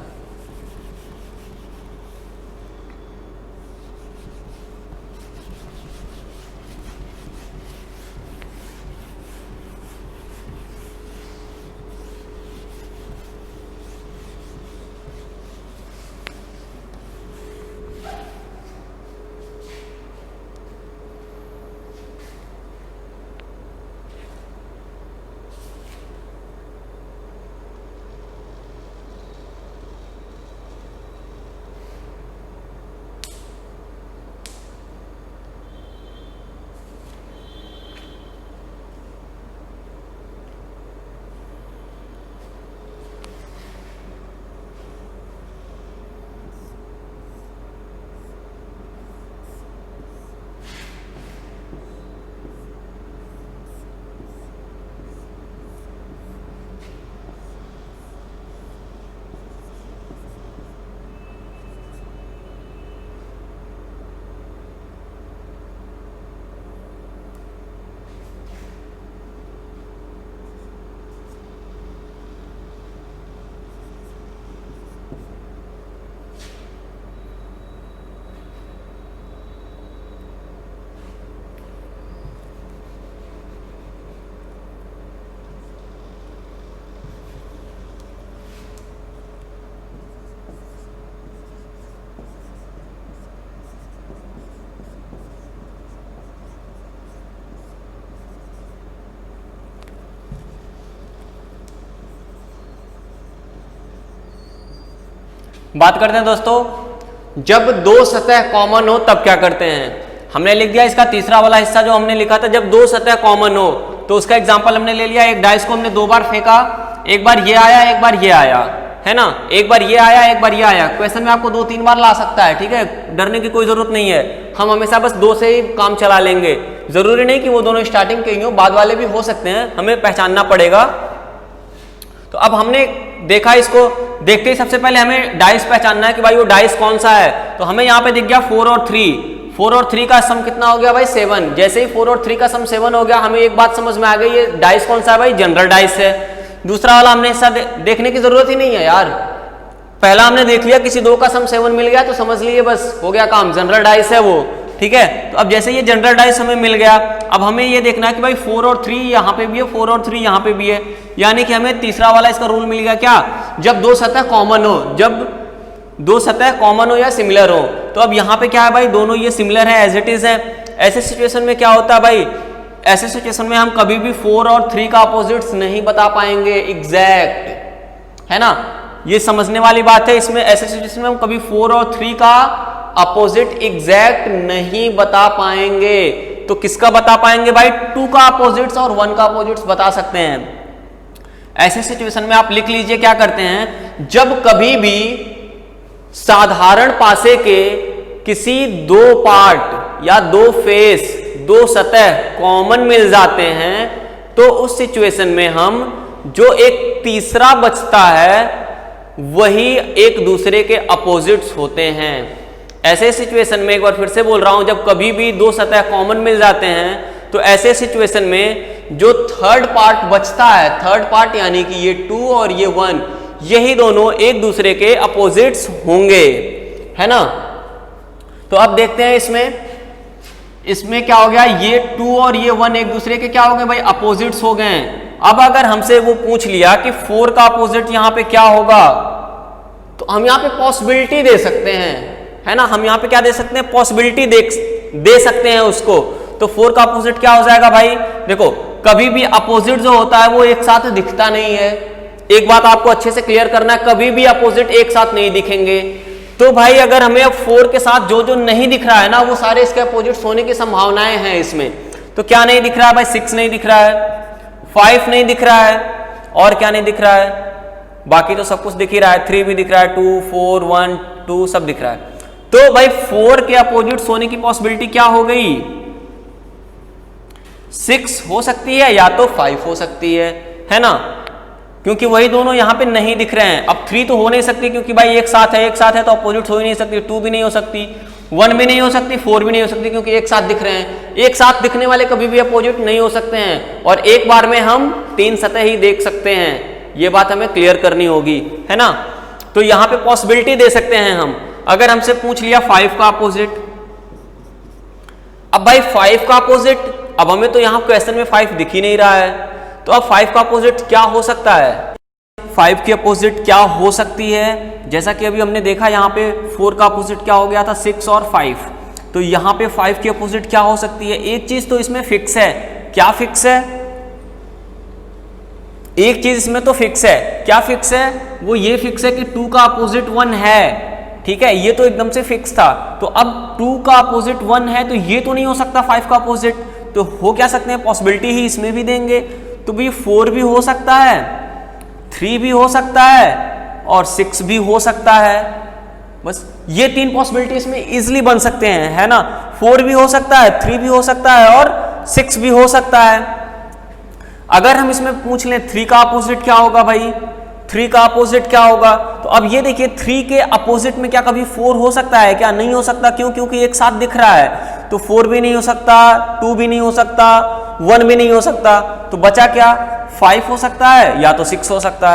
बात करते हैं दोस्तों, जब दो सतह कॉमन हो तब क्या करते हैं। हमने लिख दिया इसका तीसरा वाला हिस्सा जो हमने लिखा था, जब दो सतह कॉमन हो, तो उसका एग्जांपल हमने ले लिया। एक डाइस को हमने दो बार फेंका, एक बार ये आया एक बार ये आया, है ना, एक बार ये आया एक बार ये आया। क्वेश्चन में आपको 2-3 बार ला सकता है, ठीक है, डरने की कोई जरूरत नहीं है। हम हमेशा बस 2 से ही काम चला लेंगे, जरूरी नहीं कि वो दोनों स्टार्टिंग के ही हो, बाद वाले भी हो सकते हैं, हमें पहचानना पड़ेगा। तो अब हमने देखा, इसको देखते ही सबसे पहले हमें डाइस पहचानना है कि भाई वो डाइस कौन सा है। तो हमें यहाँ पे दिख गया 4 और 3। 4 और 3 का सम कितना हो गया भाई 7। जैसे ही 4 और 3 का सम 7 हो गया, हमें एक बात समझ में आ गई, ये डाइस कौन सा है भाई, जनरल डाइस है। दूसरा वाला हमने हिस्सा देखने की जरूरत ही नहीं है यार, पहला हमने देख लिया, किसी दो का सम 7 मिल गया तो समझ लिए बस हो गया काम, जनरल डाइस है वो, ठीक है। तो अब जैसे ये जनरल डाइस हमें मिल गया, अब हमें ये देखना है कि भाई 4 और 3 यहाँ पे भी है, 4 और 3 यहाँ पे भी है, यानी कि हमें तीसरा वाला इसका रूल मिल गया क्या, जब दो सतह कॉमन हो, जब दो सतह कॉमन हो या सिमिलर हो। तो अब यहाँ पे क्या है भाई, दोनों ये सिमिलर है, एज इट इज है। ऐसे सिचुएशन में क्या होता है भाई, ऐसे सिचुएशन में हम कभी भी 4 और 3 का अपोजिट्स नहीं बता पाएंगे एग्जैक्ट, है ना, ये समझने वाली बात है। इसमें ऐसे सिचुएशन में हम कभी 4 और 3 का अपोजिट एग्जैक्ट नहीं बता पाएंगे। तो किसका बता पाएंगे भाई, 2 का अपोजिट्स और 1 का अपोजिट्स बता सकते हैं। ऐसे सिचुएशन में आप लिख लीजिए क्या करते हैं, जब कभी भी साधारण पासे के किसी दो पार्ट या दो फेस, दो सतह कॉमन मिल जाते हैं, तो उस सिचुएशन में हम जो एक तीसरा बचता है वही एक दूसरे के अपोजिट्स होते हैं। ऐसे सिचुएशन में, एक बार फिर से बोल रहा हूं, जब कभी भी दो सतह कॉमन मिल जाते हैं तो ऐसे सिचुएशन में जो थर्ड पार्ट बचता है, थर्ड पार्ट यानी कि ये 2 और ये 1, यही दोनों एक दूसरे के अपोजिट्स होंगे, है ना। तो अब देखते हैं इसमें क्या हो गया, ये 2 और ये 1 एक दूसरे के क्या हो गए भाई, अपोजिट्स हो गए। अब अगर हमसे वो पूछ लिया कि 4 का अपोजिट यहां पे क्या होगा, तो हम यहां पे पॉसिबिलिटी दे सकते हैं, है ना, हम यहां पे क्या दे सकते हैं, पॉसिबिलिटी दे सकते हैं उसको। तो 4 का अपोजिट क्या हो जाएगा भाई, देखो कभी भी अपोजिट जो होता है वो एक साथ दिखता नहीं है। एक बात आपको अच्छे से क्लियर करना है, कभी भी अपोजिट एक साथ नहीं दिखेंगे। तो भाई अगर हमें अब 4 के साथ जो जो नहीं दिख रहा है ना, वो सारे इसके अपोजिट्स होने की संभावनाएं हैं इसमें। तो क्या नहीं दिख रहा है भाई, 6 नहीं दिख रहा है, 5 नहीं दिख रहा है, और क्या नहीं दिख रहा है, बाकी तो सब कुछ दिख ही रहा है, 3 भी दिख रहा है, 2, 4, 1, 2 सब दिख रहा है। तो भाई 4 के अपोजिट्स होने की पॉसिबिलिटी क्या हो गई, 6 हो सकती है या तो 5 हो सकती है ना, क्योंकि वही दोनों यहां पे नहीं दिख रहे हैं। अब 3 तो हो नहीं सकती क्योंकि भाई एक साथ है तो अपोजिट हो ही नहीं सकती, 2 भी नहीं हो सकती, 1 भी नहीं हो सकती, 4 भी नहीं हो सकती, क्योंकि एक साथ दिख रहे हैं। एक साथ दिखने वाले कभी भी अपोजिट नहीं हो सकते हैं, और एक बार में हम 3 सतह ही देख सकते हैं, ये बात हमें क्लियर करनी होगी, है ना। तो यहां पे पॉसिबिलिटी दे सकते हैं हम। अगर हमसे पूछ लिया 5 का अपोजिट, अब भाई 5 का अपोजिट, अब हमें तो यहां क्वेश्चन में 5 दिख ही नहीं रहा है, तो अब 5 का अपोजिट क्या हो सकता है, 5 की अपोजिट क्या हो सकती है, जैसा कि अभी हमने देखा यहाँ पे 4 का अपोजिट क्या हो गया था, 6 और 5, तो यहाँ पे 5 की अपोजिट क्या हो सकती है। एक चीज तो इसमें फिक्स है, क्या फिक्स है, एक चीज इसमें तो फिक्स है, क्या फिक्स है, वो ये फिक्स है कि 2 का अपोजिट 1 है, ठीक है, ये तो एकदम से फिक्स था। तो अब 2 का अपोजिट 1 है, तो ये तो नहीं हो सकता 5 का अपोजिट, तो हो क्या सकते हैं, पॉसिबिलिटी ही इसमें भी देंगे। तो भी 4 भी हो सकता है, 3 भी हो सकता है, और 6 भी हो सकता है। बस ये 3 पॉसिबिलिटी इसमें इजिली बन सकते हैं, है ना। 4 भी हो सकता है, 3 भी हो सकता है, और 6 भी हो सकता है। अगर हम इसमें पूछ लें 3 का अपोजिट क्या होगा भाई, 3 का अपोजिट क्या होगा, तो अब ये देखिए 3 के अपोजिट में क्या कभी 4 हो सकता है क्या, नहीं हो सकता, क्यों, क्योंकि एक साथ दिख रहा है। तो 4 भी नहीं हो सकता, 2 भी नहीं हो सकता, 1 भी नहीं हो सकता, तो बचा क्या, 5 हो सकता है या तो 6 हो सकता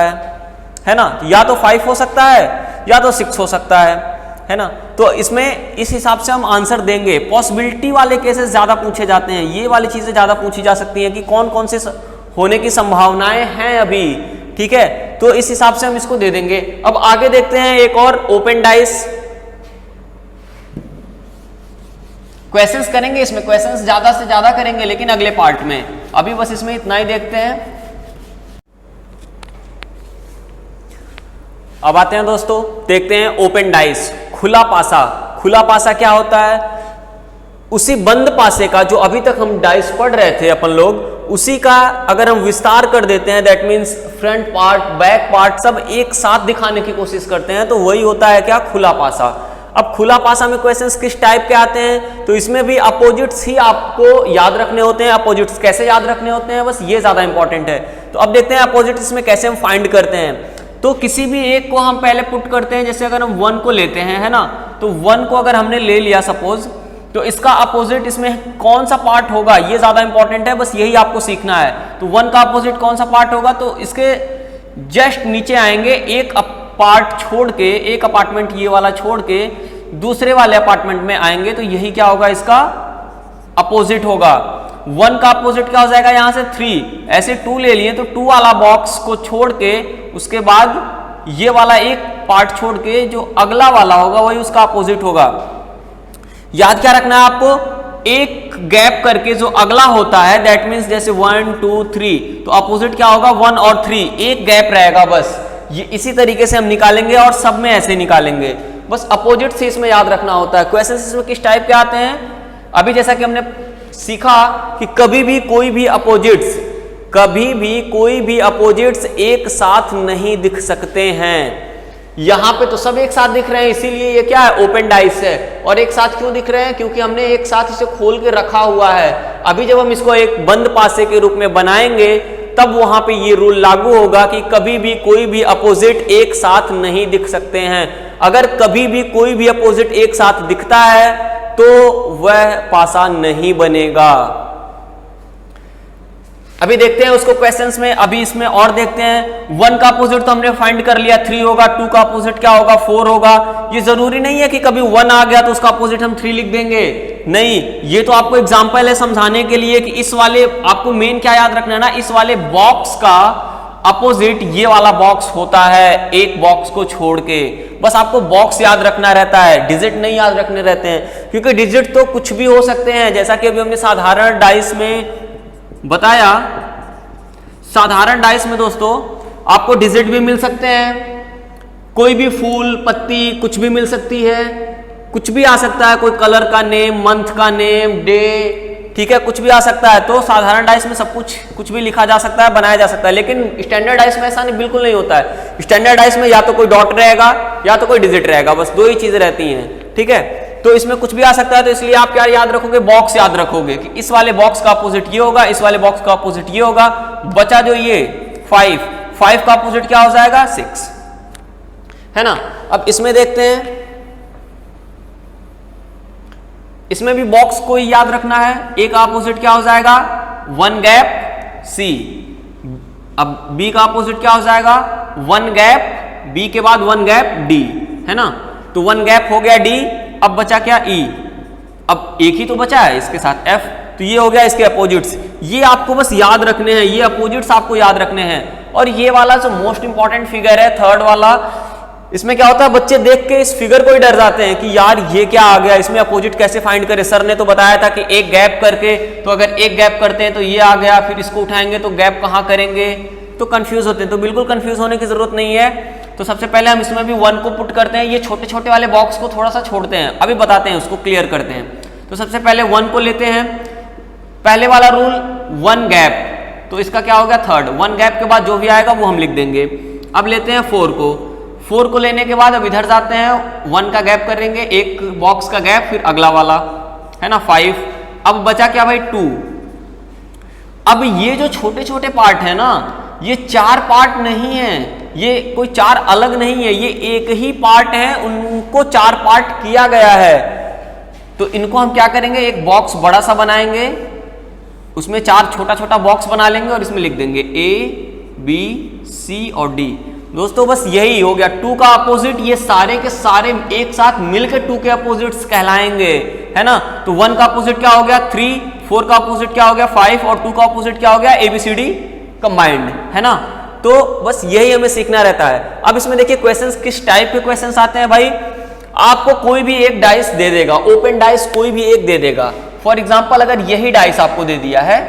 है ना, या तो 5 हो सकता है या तो 6 हो सकता है ना। तो इसमें इस हिसाब से हम आंसर देंगे। पॉसिबिलिटी वाले केसेस ज्यादा पूछे जाते हैं, ये वाली चीजें ज्यादा पूछी जा सकती हैं कि कौन कौन से होने की संभावनाएं हैं अभी, ठीक है, तो इस हिसाब से हम इसको दे देंगे। अब आगे देखते हैं एक और ओपन डाइस क्वेश्चंस करेंगे, इसमें क्वेश्चंस ज्यादा से ज्यादा करेंगे लेकिन अगले पार्ट में, अभी बस इसमें इतना ही देखते हैं। अब आते हैं दोस्तों, देखते हैं ओपन डाइस, खुला पासा। खुला पासा क्या होता है? उसी बंद पासे का जो अभी तक हम डाइस पढ़ रहे थे अपन लोग, उसी का अगर हम विस्तार कर देते हैं, that means front part back part सब एक साथ दिखाने की कोशिश करते हैं, तो वही होता है क्या? खुला पासा। अब खुला पासा में क्वेश्चंस किस टाइप के आते हैं? तो इसमें भी अपोजिट्स ही आपको याद रखने होते हैं। अपोजिट्स कैसे याद रखने होते हैं, बस ये ज्यादा इंपॉर्टेंट है। तो अब देखते हैं अपोजिट्स में कैसे हम फाइंड करते हैं। तो किसी भी एक को हम पहले पुट करते हैं, जैसे अगर हम 1 को लेते हैं, है ना, तो 1 को अगर हमने ले लिया सपोज, तो इसका अपोजिट इसमें कौन सा पार्ट होगा, ये ज्यादा इंपॉर्टेंट है, बस यही आपको सीखना है। तो 1 का अपोजिट कौन सा पार्ट होगा? तो इसके जस्ट नीचे आएंगे, एक पार्ट छोड़ के, एक अपार्टमेंट ये वाला छोड़ के दूसरे वाले अपार्टमेंट में आएंगे, तो यही क्या होगा? इसका अपोजिट होगा। 1 का अपोजिट क्या हो जाएगा? यहां से 3, ऐसे 2 ले लिए, तो 2 वाला बॉक्स को छोड़ के उसके बाद ये वाला एक पार्ट छोड़ के जो अगला वाला होगा वही उसका अपोजिट होगा। याद क्या रखना है आपको? एक गैप करके जो अगला होता है, दैट मीन्स जैसे 1 2 3, तो अपोजिट क्या होगा? 1 और 3, एक गैप रहेगा बस। ये इसी तरीके से हम निकालेंगे और सब में ऐसे निकालेंगे, बस अपोजिट से इसमें याद रखना होता है। क्वेश्चन इसमें किस टाइप के आते हैं? अभी जैसा कि हमने सीखा कि कभी भी कोई भी अपोजिट्स एक साथ नहीं दिख सकते हैं। यहां पे तो सब एक साथ दिख रहे हैं, इसीलिए ये क्या है? ओपन डाइस है। और एक साथ क्यों दिख रहे हैं? क्योंकि हमने एक साथ इसे खोल के रखा हुआ है। अभी जब हम इसको एक बंद पासे के रूप में बनाएंगे, तब वहां पे ये रूल लागू होगा कि कभी भी कोई भी अपोजिट एक साथ नहीं दिख सकते हैं। अगर कभी भी कोई भी अपोजिट एक साथ दिखता है तो वह पासा नहीं बनेगा। अभी देखते हैं उसको क्वेश्चंस में। अभी इसमें और देखते हैं। 1 का अपोजिट तो हमने फाइंड कर लिया, 3 होगा। 2 का अपोजिट क्या होगा? 4 होगा। ये जरूरी नहीं है कि कभी 1 आ गया तो उसका अपोजिट हम 3 लिख देंगे, नहीं। ये तो आपको एग्जांपल है समझाने के लिए कि इस वाले, आपको मेन क्या याद रखना है ना, इस वाले बॉक्स का अपोजिट ये वाला बॉक्स होता है, एक बॉक्स को छोड़ के। बस आपको बॉक्स याद रखना रहता है, डिजिट नहीं याद रखने रहते हैं, क्योंकि डिजिट तो कुछ भी हो सकते हैं। जैसा कि अभी हमने साधारण डाइस में बताया, साधारण डाइस में दोस्तों आपको डिजिट भी मिल सकते हैं, कोई भी फूल पत्ती कुछ भी मिल सकती है, कुछ भी आ सकता है, कोई कलर का नेम, मंथ का नेम, डे, ठीक है, कुछ भी आ सकता है। तो साधारण डाइस में सब कुछ भी लिखा जा सकता है, बनाया जा सकता है। लेकिन स्टैंडर्ड डाइस में ऐसा नहीं, बिल्कुल नहीं होता है। स्टैंडर्ड डाइस में या तो कोई डॉट रहेगा या तो कोई डिजिट रहेगा, बस 2 ही चीजें रहती हैं, ठीक है। तो इसमें कुछ भी आ सकता है, तो इसलिए आप क्या याद रखोगे? बॉक्स याद रखोगे कि इस वाले बॉक्स का अपोजिट ये होगा, इस वाले बॉक्स का अपोजिट ये होगा। बचा जो ये 5 का अपोजिट क्या हो जाएगा? 6, है ना। अब इसमें देखते हैं, इसमें भी बॉक्स को ही याद रखना है। ए का अपोजिट क्या हो जाएगा? 1 गैप सी। अब बी का अपोजिट क्या हो जाएगा? 1 गैप बी के बाद 1 गैप डी, है ना। तो 1 गैप हो गया डी। अब बचा क्या? ई। अब एक ही तो बचा है इसके साथ एफ, तो ये हो गया इसके अपोजिट्स। ये आपको बस याद रखने हैं, ये अपोजिट्स आपको याद रखने हैं। और ये वाला जो मोस्ट इंपॉर्टेंट फिगर है, थर्ड वाला, इसमें क्या होता है, बच्चे देख के इस फिगर को ही डर जाते हैं कि यार ये क्या आ गया, इसमें अपोजिट कैसे फाइंड करें। सर ने तो बताया था कि एक गैप करके, तो अगर एक गैप करते हैं तो ये आ गया, फिर इसको उठाएंगे तो गैप कहाँ करेंगे, तो कंफ्यूज होते हैं। तो बिल्कुल कंफ्यूज होने की जरूरत नहीं है। तो सबसे पहले हम इसमें भी 1 को पुट करते हैं। ये छोटे छोटे वाले बॉक्स को थोड़ा सा छोड़ते हैं, अभी बताते हैं, उसको क्लियर करते हैं। तो सबसे पहले 1 को लेते हैं। पहले वाला रूल 1 गैप, तो इसका क्या हो गया? थर्ड। 1 गैप के बाद जो भी आएगा वो हम लिख देंगे। अब लेते हैं 4 को। 4 को लेने के बाद अब इधर जाते हैं, 1 का गैप करेंगे, एक बॉक्स का गैप, फिर अगला वाला, है ना, 5। अब बचा क्या भाई? 2। अब ये जो छोटे छोटे पार्ट है ना, ये 4 पार्ट नहीं है, ये कोई 4 अलग नहीं है, ये एक ही पार्ट है, उनको 4 पार्ट किया गया है। तो इनको हम क्या करेंगे? एक बॉक्स बड़ा सा बनाएंगे, उसमें 4 छोटा छोटा बॉक्स बना लेंगे और इसमें लिख देंगे A, B, C और D। दोस्तों बस यही हो गया। 2 का अपोजिट, ये सारे के सारे एक साथ मिलकर 2 के अपोजिट्स कहलाएंगे, है ना। तो 1 का अपोजिट क्या हो गया? 3, 4 का अपोजिट क्या हो गया? 5 और 2 का अपोजिट क्या हो गया? ABCD कंबाइंड, है ना। तो बस यही हमें सीखना रहता है। अब इसमें देखिए क्वेश्चंस किस टाइप के क्वेश्चंस आते हैं भाई। आपको कोई भी एक डाइस दे देगा, ओपन डाइस कोई भी एक दे देगा। फॉर एग्जांपल अगर यही डाइस आपको दे दिया है,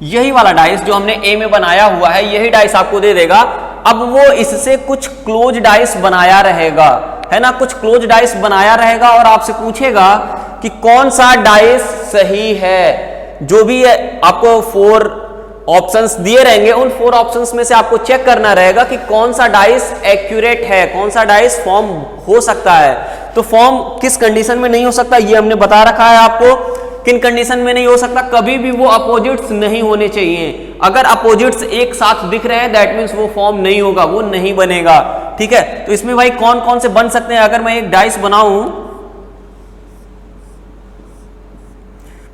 यही वाला डाइस जो हमने ए में बनाया हुआ है, यही डाइस आपको दे देगा अब वो इससे कुछ क्लोज डाइस बनाया रहेगा, है ना, कुछ क्लोज डाइस बनाया रहेगा और आपसे पूछेगा कि कौन सा डाइस सही है। जो भी आपको 4 ऑप्शंस दिए रहेंगे, उन 4 ऑप्शंस में से आपको चेक करना रहेगा कि कौन सा डाइस एक्यूरेट है, कौन सा डाइस फॉर्म हो सकता है। तो फॉर्म किस कंडीशन में नहीं हो सकता ये हमने बता रखा है आपको, किन कंडीशन में नहीं हो सकता, कभी भी वो अपोजिट्स नहीं होने चाहिए। अगर अपोजिट्स एक साथ दिख रहे हैं दैट मीन्स वो फॉर्म नहीं होगा, वो नहीं बनेगा, ठीक है। तो इसमें भाई कौन कौन से बन सकते हैं, अगर मैं एक डाइस बनाऊं,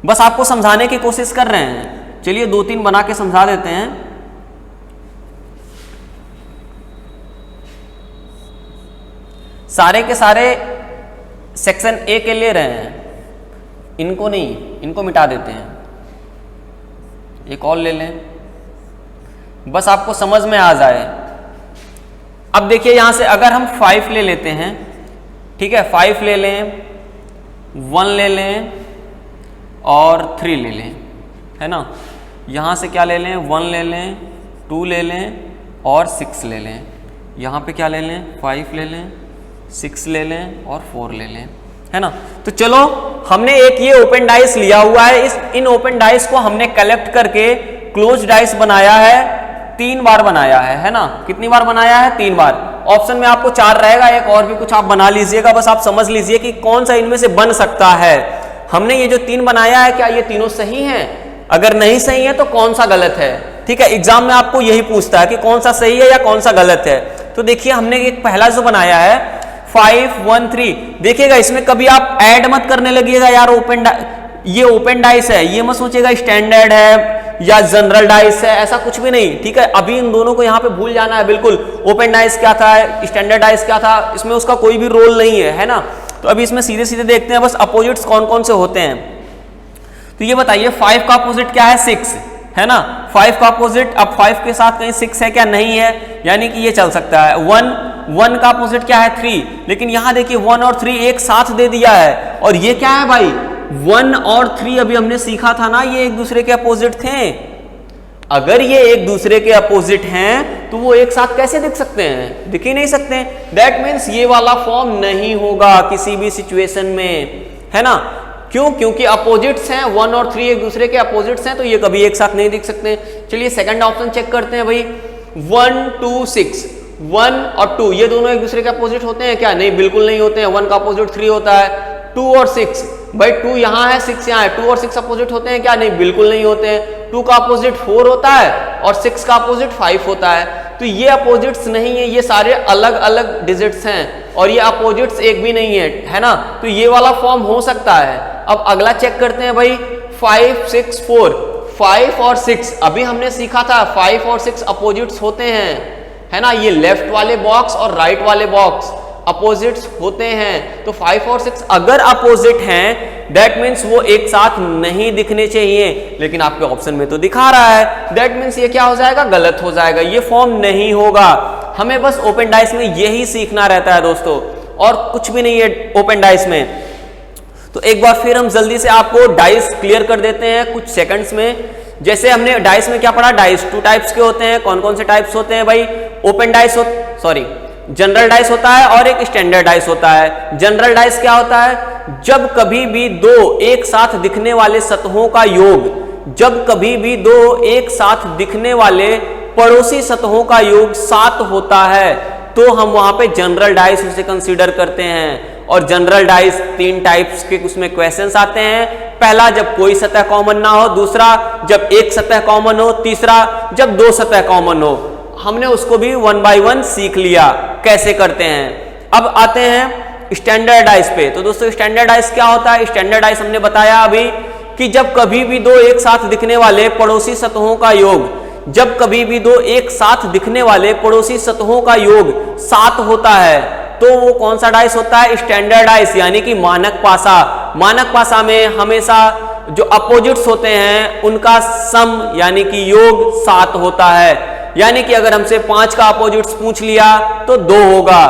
बस आपको समझाने की कोशिश कर रहे हैं, चलिए 2-3 बना के समझा देते हैं। सारे के सारे सेक्शन ए के ले रहे हैं, इनको नहीं, इनको मिटा देते हैं, एक और ले लें, बस आपको समझ में आ जाए। अब देखिए यहां से अगर हम 5 ले लेते हैं, ठीक है, 5 ले लें, 1 ले लें और 3 ले लें, है ना। यहां से क्या ले लें, 1 ले लें, 2 ले लें और 6 ले लें। यहां पे क्या ले लें, 5 ले लें, 6 ले लें और 4 ले लें, है ना। तो चलो हमने एक ये ओपन डाइस लिया हुआ है, इन ओपन डाइस को हमने कलेक्ट करके क्लोज डाइस बनाया है, 3 बार बनाया है ना। कितनी बार बनाया है, 3 बार। ऑप्शन में आपको 4 रहेगा, एक और भी कुछ आप बना लीजिएगा, बस आप समझ लीजिए कि कौन सा इनमें से बन सकता है। हमने ये जो 3 बनाया है, क्या ये तीनों सही हैं? अगर नहीं सही है तो कौन सा गलत है, ठीक है। एग्जाम में आपको यही पूछता है कि कौन सा सही है या कौन सा गलत है। तो देखिए हमने एक पहला जो बनाया है 5 1 3, देखिएगा इसमें कभी आप ऐड मत करने लगिएगा यार, ये ओपन डाइस है, ये मत सोचिएगा स्टैंडर्ड है या जनरल डाइस है, ऐसा कुछ भी नहीं, ठीक है। अभी इन दोनों को यहाँ पे भूल जाना है बिल्कुल। ओपन डाइस क्या था, स्टैंडर्ड डाइस क्या था, इसमें उसका कोई भी रोल नहीं है ना। तो अभी इसमें सीधे सीधे देखते हैं बस अपोजिट्स कौन कौन से होते हैं। तो ये बताइए 5 का अपोजिट क्या है, 6, है ना। 5 का अपोजिट, अब 5 के साथ कहीं 6 है क्या, नहीं है, यानी कि ये चल सकता है। 1 का अपोजिट क्या है, 3, लेकिन यहां देखिए 1 और 3 एक साथ दे दिया है, और ये क्या है भाई, 1 और 3 अभी हमने सीखा था ना, ये एक दूसरे के अपोजिट थे। अगर ये एक दूसरे के अपोजिट हैं तो वो एक साथ कैसे दिख सकते हैं, दिख ही नहीं सकते। दैट मीन्स ये वाला फॉर्म नहीं होगा किसी भी सिचुएशन में, है ना। क्यों, क्योंकि अपोजिट्स हैं, 1 और 3 एक दूसरे के अपोजिट्स हैं, तो ये कभी एक साथ नहीं दिख सकते। चलिए सेकंड ऑप्शन चेक करते हैं भाई, 1 2 6, 1 और 2 ये दोनों एक दूसरे के अपोजिट होते हैं क्या, नहीं, बिल्कुल नहीं होते हैं। 1 का अपोजिट 3 होता है, 2 और 6, भाई 2 यहाँ है 6 यहाँ है, 2 और 6 अपोजिट होते हैं क्या, नहीं, बिल्कुल नहीं होते हैं। 2 का अपोजिट 4 होता है और 6 का अपोजिट 5 होता है, तो ये अपोजिट्स नहीं है, ये सारे अलग अलग डिजिट्स हैं, और ये अपोजिट्स एक भी नहीं है ना। तो ये वाला फॉर्म हो सकता है। अब अगला चेक करते हैं भाई, 5 6 4, 5 और 6 अभी हमने सीखा था 5 और 6 अपोजिट्स होते हैं, है ना। ये लेफ्ट वाले बॉक्स और राइट वाले बॉक्स अपोजिट्स होते हैं। तो 5 और 6 अगर अपोजिट हैं दैट मीन्स वो एक साथ नहीं दिखने चाहिए, लेकिन आपके ऑप्शन में तो दिखा रहा है, दैट मीन्स ये क्या हो जाएगा, गलत हो जाएगा, ये फॉर्म नहीं होगा। हमें बस ओपन डाइस में यही सीखना रहता है दोस्तों, और कुछ भी नहीं है ओपन डाइस में। तो एक बार फिर हम जल्दी से आपको डाइस क्लियर कर देते हैं कुछ सेकंड्स में। जैसे हमने डाइस में क्या पढ़ा, डाइस 2 टाइप्स के होते हैं। कौन कौन से टाइप्स होते हैं भाई, ओपन डाइस जनरल डाइस होता है और एक स्टैंडर्ड डाइस होता है। जनरल डाइस क्या होता है, जब कभी भी 2 एक साथ दिखने वाले सतहों का योग, जब कभी भी 2 एक साथ दिखने वाले पड़ोसी सतहों का योग 7 होता है तो हम वहां पे जनरल डाइस उसे कंसीडर करते हैं। और जनरल डाइस 3 टाइप्स के उसमें क्वेश्चंस आते हैं। पहला जब कोई सतह कॉमन ना हो, दूसरा जब एक सतह कॉमन हो, तीसरा जब 2 सतह कॉमन हो। हमने उसको भी 1 बाय 1 सीख लिया कैसे करते हैं। अब आते हैं स्टैंडर्ड डाइस पे। तो दोस्तों स्टैंडर्ड डाइस क्या होता है, स्टैंडर्ड डाइस हमने बताया अभी कि जब कभी भी 2 एक साथ दिखने वाले पड़ोसी सतहों का योग, जब कभी भी 2 एक साथ दिखने वाले पड़ोसी सतहों का योग 7 होता है तो वो कौन सा डाइस होता है, स्टैंडर्ड डाइस, यानी कि मानक पासा। मानक पासा में हमेशा जो अपोजिट्स होते हैं उनका सम यानी कि योग 7 होता है। यानी कि अगर हमसे 5 का अपोजिट्स पूछ लिया तो 2 होगा,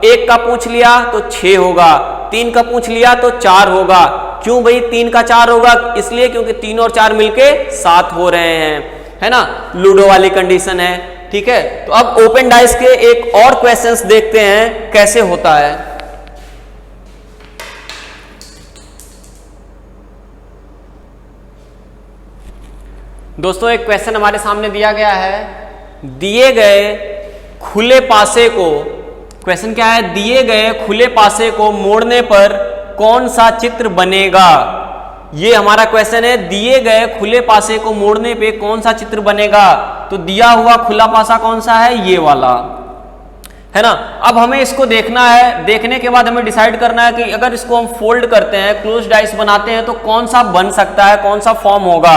1 का पूछ लिया तो 6 होगा, 3 का पूछ लिया तो 4 होगा। क्यों भाई 3 का 4 होगा, इसलिए क्योंकि 3 और 4 मिलके 7 हो रहे हैं, है ना। लूडो वाली कंडीशन है, ठीक है। तो अब ओपन डाइस के एक और क्वेश्चंस देखते हैं कैसे होता है। दोस्तों एक क्वेश्चन हमारे सामने दिया गया है, दिए गए खुले पासे को, क्वेश्चन क्या है, दिए गए खुले पासे को मोड़ने पर कौन सा चित्र बनेगा। ये हमारा क्वेश्चन है, दिए गए खुले पासे को मोड़ने पे कौन सा चित्र बनेगा। तो दिया हुआ खुला पासा कौन सा है, ये वाला है ना। अब हमें इसको देखना है, देखने के बाद हमें डिसाइड करना है कि अगर इसको हम फोल्ड करते हैं, क्लोज डाइस बनाते हैं, तो कौन सा बन सकता है, कौन सा फॉर्म होगा,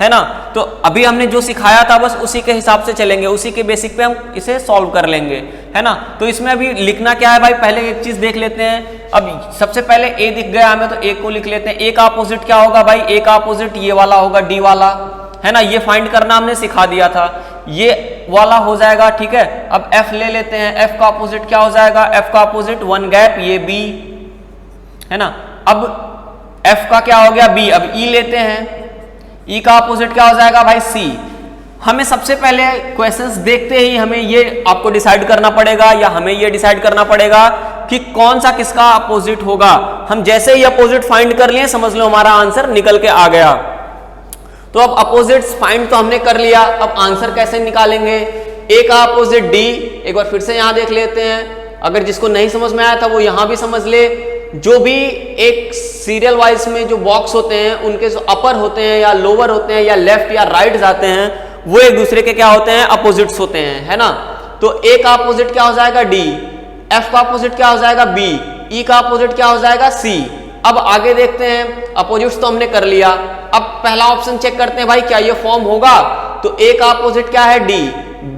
है ना। तो अभी हमने जो सिखाया था बस उसी के हिसाब से चलेंगे, उसी के बेसिक पे हम इसे सॉल्व कर लेंगे, है ना। तो इसमें अभी लिखना क्या है भाई, पहले एक चीज देख लेते हैं। अब सबसे पहले ए दिख गया हमें, तो ए को लिख लेते हैं। ए का अपोजिट क्या होगा भाई, ए का अपोजिट ये वाला होगा, डी वाला, है ना। ये फाइंड करना हमने सिखा दिया था, ये वाला हो जाएगा, ठीक है। अब एफ ले लेते हैं, एफ का अपोजिट क्या हो जाएगा, एफ का अपोजिट वन गैप, ये बी, है ना। अब एफ का क्या हो गया, बी। अब ई लेते हैं, ई का अपोजिट क्या हो जाएगा भाई, सी। हमें सबसे पहले क्वेश्चंस देखते ही हमें ये आपको डिसाइड करना पड़ेगा, या हमें ये डिसाइड करना पड़ेगा कि कौन सा किसका अपोजिट होगा। हम जैसे ही अपोजिट फाइंड कर लिए, समझ लो हमारा आंसर निकल के आ गया। तो अब अपोजिट्स फाइंड तो हमने कर लिया, अब आंसर कैसे निकालेंगे। ए का अपोजिट डी, एक बार फिर से यहां देख लेते हैं, अगर जिसको नहीं समझ में आया था वो यहां भी समझ ले। जो भी एक सीरियल वाइज में जो बॉक्स होते हैं, उनके जो अपर होते हैं या लोअर होते हैं या लेफ्ट या राइट जाते हैं, वो एक दूसरे के क्या होते हैं, अपोजिट्स होते हैं, है ना। तो ए का अपोजिट क्या हो जाएगा, डी। एफ का अपोजिट क्या हो जाएगा, बी। ई का अपोजिट क्या हो जाएगा, सी। अब आगे देखते हैं, अपोजिट्स तो हमने कर लिया, अब पहला ऑप्शन चेक करते हैं भाई, क्या ये फॉर्म होगा। तो ए का अपोजिट क्या है, डी।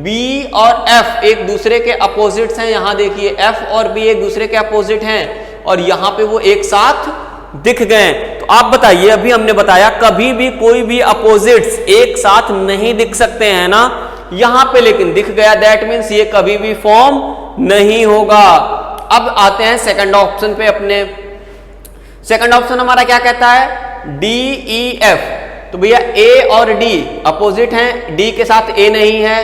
बी और एफ एक दूसरे के अपोजिट्स हैं, यहां देखिए एफ और बी एक दूसरे के अपोजिट हैं, और यहां पे वो एक साथ दिख गए। तो आप बताइए, अभी हमने बताया कभी भी कोई भी अपोजिट्स एक साथ नहीं दिख सकते हैं ना, यहां पे लेकिन दिख गया, दैट मीन्स ये कभी भी फॉर्म नहीं होगा। अब आते हैं सेकंड ऑप्शन पे अपने। सेकंड ऑप्शन हमारा क्या कहता है, डी ई एफ। तो भैया ए और डी अपोजिट हैं, डी के साथ ए नहीं है,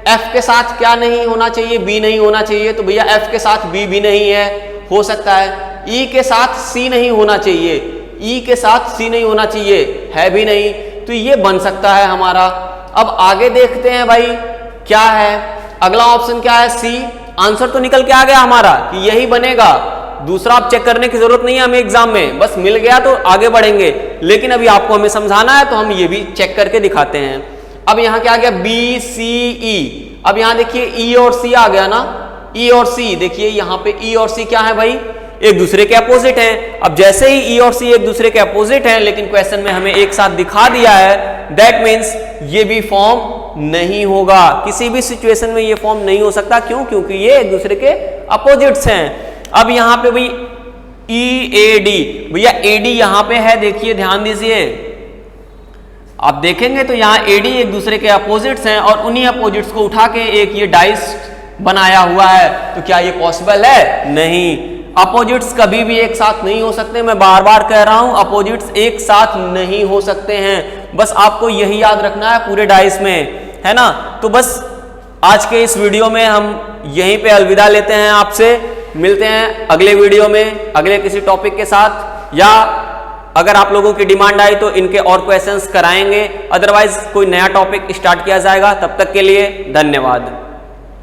एफ के साथ क्या नहीं होना चाहिए, बी नहीं होना चाहिए। तो भैया एफ के साथ बी भी नहीं है, हो सकता है। ई के साथ सी नहीं होना चाहिए, ई के साथ सी नहीं होना चाहिए, है भी नहीं, तो ये बन सकता है हमारा। अब आगे देखते हैं भाई क्या है, अगला ऑप्शन क्या है, सी। आंसर तो निकल के आ गया हमारा कि यही बनेगा, दूसरा आप चेक करने की जरूरत नहीं है हमें एग्जाम में, बस मिल गया तो आगे बढ़ेंगे। लेकिन अभी आपको हमें समझाना है तो हम ये भी चेक करके दिखाते हैं। अब यहाँ क्या आ गया, बी सी ई। अब यहाँ देखिए ई और सी आ गया ना, ई और सी, देखिए यहाँ पे ई और सी क्या है भाई, एक दूसरे के अपोजिट हैं। अब जैसे ही ई और सी एक दूसरे के अपोजिट हैं, लेकिन क्वेश्चन में हमें एक साथ दिखा दिया है, दैट मीन्स ये भी फॉर्म नहीं होगा, किसी भी सिचुएशन में ये फॉर्म नहीं हो सकता। क्यों, क्योंकि ये एक दूसरे के अपोजिट्स हैं। अब यहाँ पे भाई ई ए डी, भैया ए डी यहाँ पे है, देखिए ध्यान दीजिए, आप देखेंगे तो यहाँ ए डी एक दूसरे के अपोजिट्स हैं, और उन्हीं अपोजिट्स को उठा के एक ये डाइस बनाया हुआ है। तो क्या ये पॉसिबल है, नहीं। अपोजिट्स कभी भी एक साथ नहीं हो सकते, मैं बार बार कह रहा हूं, अपोजिट्स एक साथ नहीं हो सकते हैं, बस आपको यही याद रखना है पूरे डाइस में, है ना। तो बस आज के इस वीडियो में हम यहीं पे अलविदा लेते हैं आपसे, मिलते हैं अगले वीडियो में अगले किसी टॉपिक के साथ, या अगर आप लोगों की डिमांड आई तो इनके और क्वेश्चंस कराएंगे, अदरवाइज कोई नया टॉपिक स्टार्ट किया जाएगा। तब तक के लिए धन्यवाद।